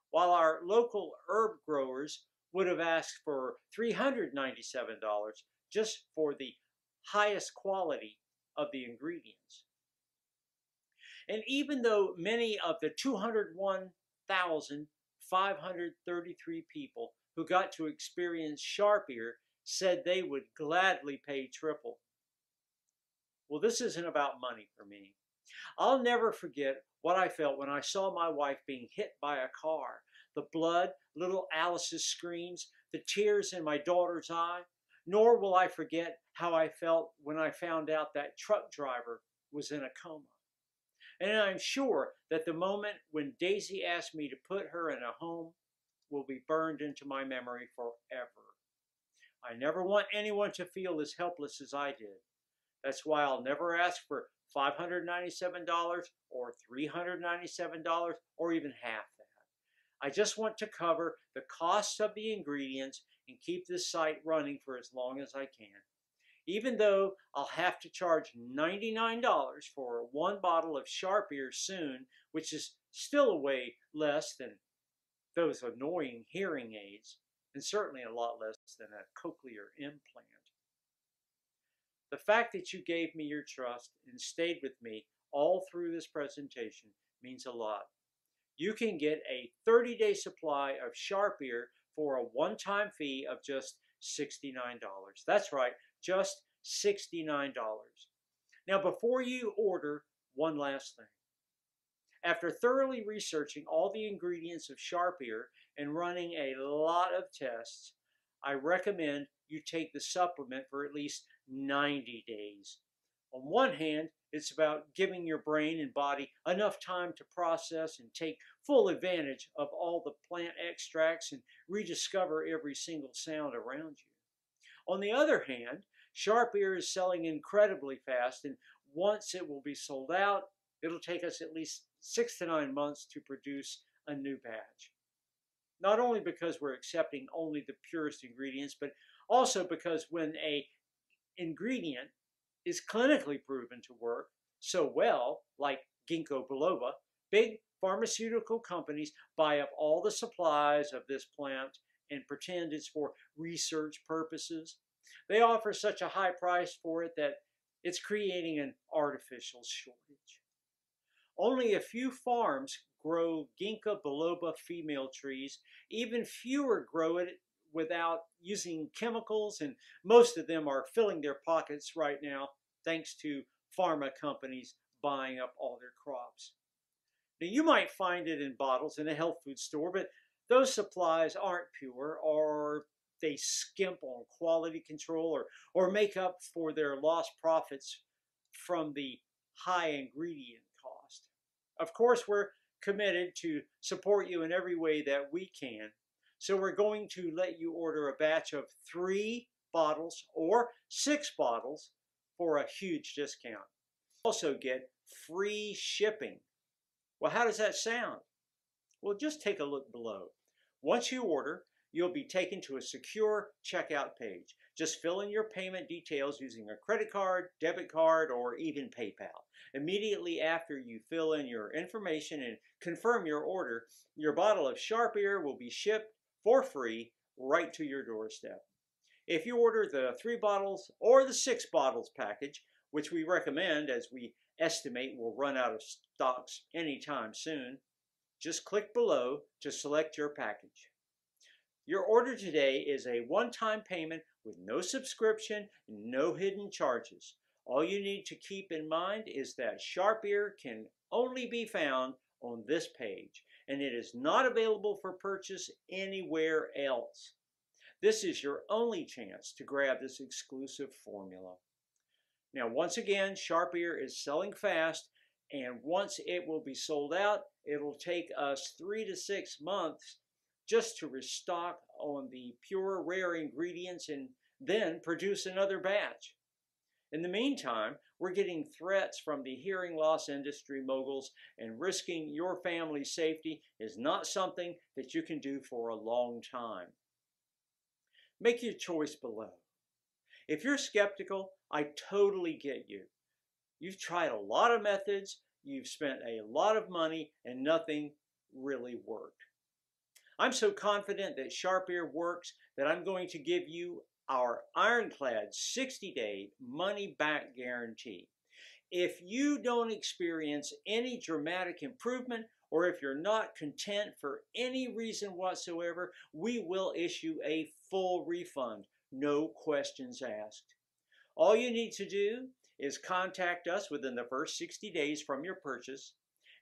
while our local herb growers would have asked for $397 just for the highest quality of the ingredients. And even though many of the 201,533 people who got to experience Sharp Ear said they would gladly pay triple. Well, this isn't about money for me. I'll never forget what I felt when I saw my wife being hit by a car. The blood, little Alice's screams, the tears in my daughter's eye. Nor will I forget how I felt when I found out that truck driver was in a coma. And I'm sure that the moment when Daisy asked me to put her in a home will be burned into my memory forever. I never want anyone to feel as helpless as I did. That's why I'll never ask for $597 or $397 or even half that. I just want to cover the cost of the ingredients and keep this site running for as long as I can. Even though I'll have to charge $99 for one bottle of Sharp Ear soon, which is still a way less than those annoying hearing aids, and certainly a lot less than a cochlear implant. The fact that you gave me your trust and stayed with me all through this presentation means a lot. You can get a 30-day supply of Sharp Ear for a one-time fee of just $69. That's right, just $69. Now, before you order, one last thing. After thoroughly researching all the ingredients of Sharp Ear and running a lot of tests, I recommend you take the supplement for at least 90 days. On one hand, it's about giving your brain and body enough time to process and take full advantage of all the plant extracts and rediscover every single sound around you. On the other hand, Sharp Ear is selling incredibly fast, and once it will be sold out, it'll take us at least 6 to 9 months to produce a new batch. Not only because we're accepting only the purest ingredients, but also because when an ingredient is clinically proven to work so well, like ginkgo biloba, big pharmaceutical companies buy up all the supplies of this plant and pretend it's for research purposes. They offer such a high price for it that it's creating an artificial shortage. Only a few farms grow ginkgo biloba female trees. Even fewer grow it without using chemicals, and most of them are filling their pockets right now thanks to pharma companies buying up all their crops. Now, you might find it in bottles in a health food store, but those supplies aren't pure, or they skimp on quality control, or make up for their lost profits from the high ingredient cost. Of course, we're committed to support you in every way that we can, so we're going to let you order a batch of 3 bottles or 6 bottles for a huge discount. Also get free shipping. Well, how does that sound? Well, just take a look below. Once you order, you'll be taken to a secure checkout page. Just fill in your payment details using a credit card, debit card, or even PayPal. Immediately after you fill in your information and confirm your order, your bottle of Sharp Ear will be shipped for free right to your doorstep. If you order the 3 bottles or the 6 bottles package, which we recommend as we estimate will run out of stocks anytime soon, just click below to select your package. Your order today is a one-time payment with no subscription and no hidden charges. All you need to keep in mind is that Sharp Ear can only be found on this page, and it is not available for purchase anywhere else. This is your only chance to grab this exclusive formula. Now, once again, Sharp Ear is selling fast, and once it will be sold out, it'll take us 3 to 6 months just to restock on the pure, rare ingredients and then produce another batch. In the meantime, we're getting threats from the hearing loss industry moguls, and risking your family's safety is not something that you can do for a long time. Make your choice below. If you're skeptical, I totally get you. You've tried a lot of methods, you've spent a lot of money, and nothing really worked. I'm so confident that Sharp Ear works that I'm going to give you our ironclad 60-day money-back guarantee. If you don't experience any dramatic improvement, or if you're not content for any reason whatsoever, we will issue a full refund, no questions asked. All you need to do is contact us within the first 60 days from your purchase.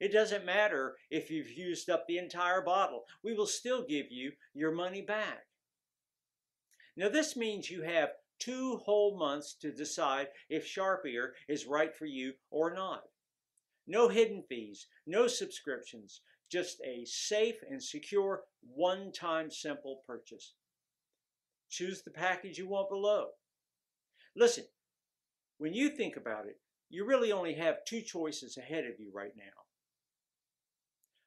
It doesn't matter if you've used up the entire bottle. We will still give you your money back. Now, this means you have 2 whole months to decide if Sharp Ear is right for you or not. No hidden fees, no subscriptions, just a safe and secure one-time simple purchase. Choose the package you want below. Listen, when you think about it, you really only have 2 choices ahead of you right now.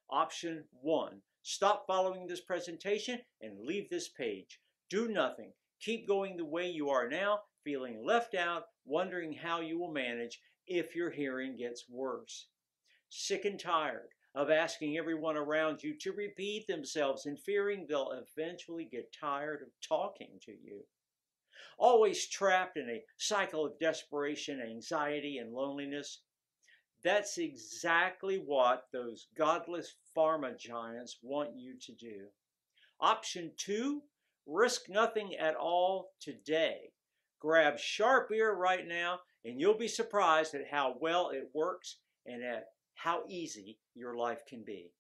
Option 1, stop following this presentation and leave this page. Do nothing. Keep going the way you are now, feeling left out, wondering how you will manage if your hearing gets worse. Sick and tired of asking everyone around you to repeat themselves and fearing they'll eventually get tired of talking to you. Always trapped in a cycle of desperation, anxiety, and loneliness? That's exactly what those godless pharma giants want you to do. Option 2, risk nothing at all today. Grab Sharp Ear right now, and you'll be surprised at how well it works and at how easy your life can be.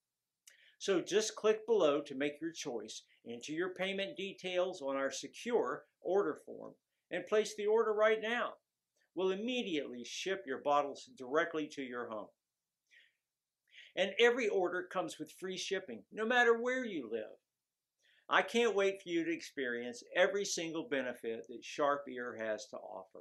So just click below to make your choice, enter your payment details on our secure order form, and place the order right now. We'll immediately ship your bottles directly to your home. And every order comes with free shipping, no matter where you live. I can't wait for you to experience every single benefit that Sharp Ear has to offer.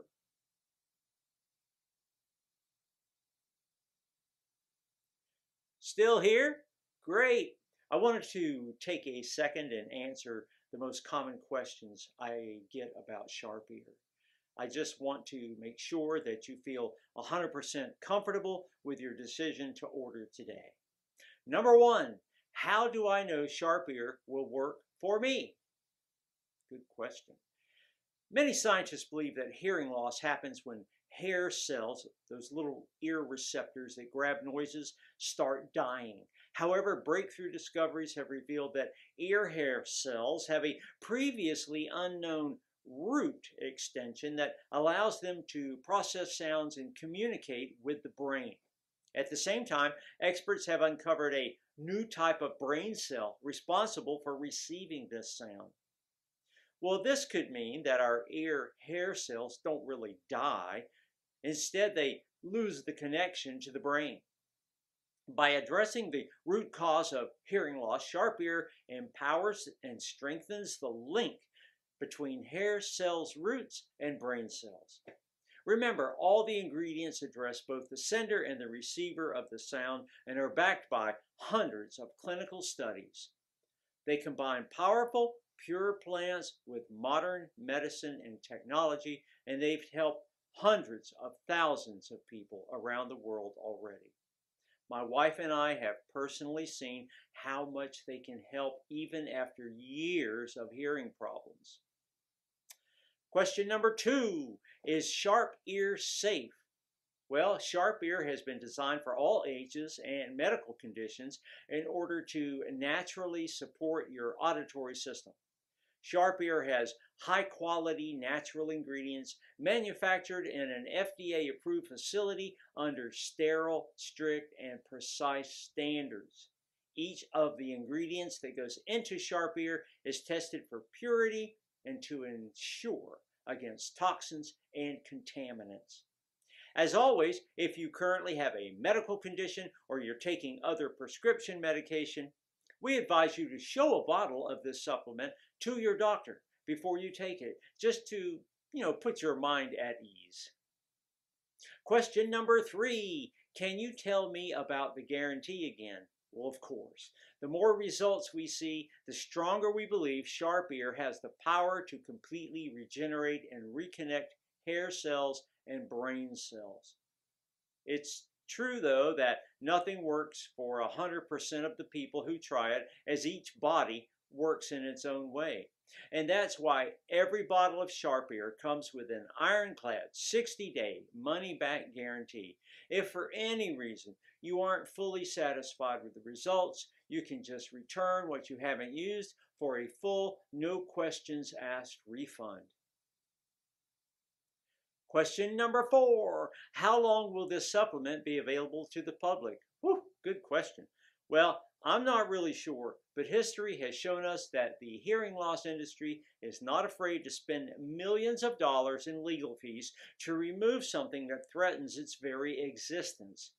Still here? Great. I wanted to take a second and answer the most common questions I get about Sharp Ear. I just want to make sure that you feel 100% comfortable with your decision to order today. Number 1, how do I know Sharp Ear will work for me? Good question. Many scientists believe that hearing loss happens when hair cells, those little ear receptors that grab noises, start dying. However, breakthrough discoveries have revealed that ear hair cells have a previously unknown root extension that allows them to process sounds and communicate with the brain. At the same time, experts have uncovered a new type of brain cell responsible for receiving this sound. Well, this could mean that our ear hair cells don't really die. Instead, they lose the connection to the brain. By addressing the root cause of hearing loss, Sharp Ear empowers and strengthens the link between hair cells' roots and brain cells. Remember, all the ingredients address both the sender and the receiver of the sound and are backed by hundreds of clinical studies. They combine powerful, pure plants with modern medicine and technology, and they've helped hundreds of thousands of people around the world already. My wife and I have personally seen how much they can help even after years of hearing problems. Question number 2, is Sharp Ear safe? Well, Sharp Ear has been designed for all ages and medical conditions in order to naturally support your auditory system. Sharp Ear has high-quality natural ingredients manufactured in an FDA-approved facility under sterile, strict, and precise standards. Each of the ingredients that goes into Sharp Ear is tested for purity and to ensure against toxins and contaminants. As always, if you currently have a medical condition or you're taking other prescription medication, we advise you to show a bottle of this supplement to your doctor before you take it, just to, put your mind at ease. Question number 3, can you tell me about the guarantee again? Well, of course. The more results we see, the stronger we believe Sharp Ear has the power to completely regenerate and reconnect hair cells and brain cells. It's true, though, that nothing works for 100% of the people who try it, as each body works in its own way. And that's why every bottle of Sharp Ear comes with an ironclad 60-day money-back guarantee. If for any reason you aren't fully satisfied with the results, you can just return what you haven't used for a full, no questions asked refund. Question number 4, how long will this supplement be available to the public? Whew, good question. Well, I'm not really sure, but history has shown us that the hearing loss industry is not afraid to spend millions of dollars in legal fees to remove something that threatens its very existence.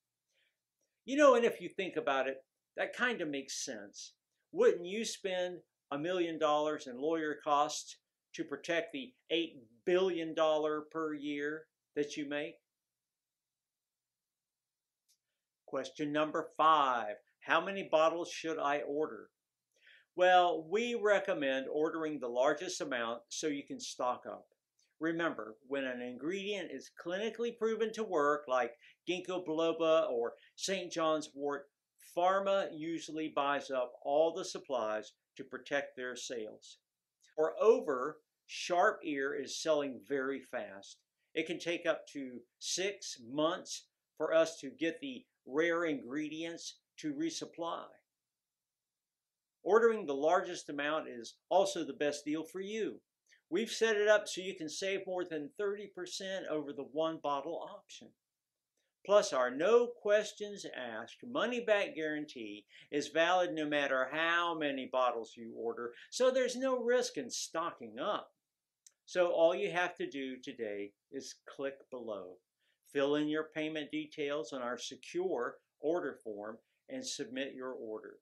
And if you think about it, that kind of makes sense. Wouldn't you spend $1 million in lawyer costs to protect the $8 billion per year that you make? Question number 5, how many bottles should I order? Well, we recommend ordering the largest amount so you can stock up. Remember, when an ingredient is clinically proven to work, like ginkgo biloba or St. John's wort, pharma usually buys up all the supplies to protect their sales. Moreover, Sharp Ear is selling very fast. It can take up to 6 months for us to get the rare ingredients to resupply. Ordering the largest amount is also the best deal for you. We've set it up so you can save more than 30% over the one bottle option. Plus, our no questions asked money back guarantee is valid no matter how many bottles you order, so there's no risk in stocking up. So all you have to do today is click below, fill in your payment details on our secure order form, and submit your order.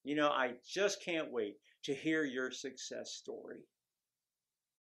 You know, I just can't wait to hear your success story.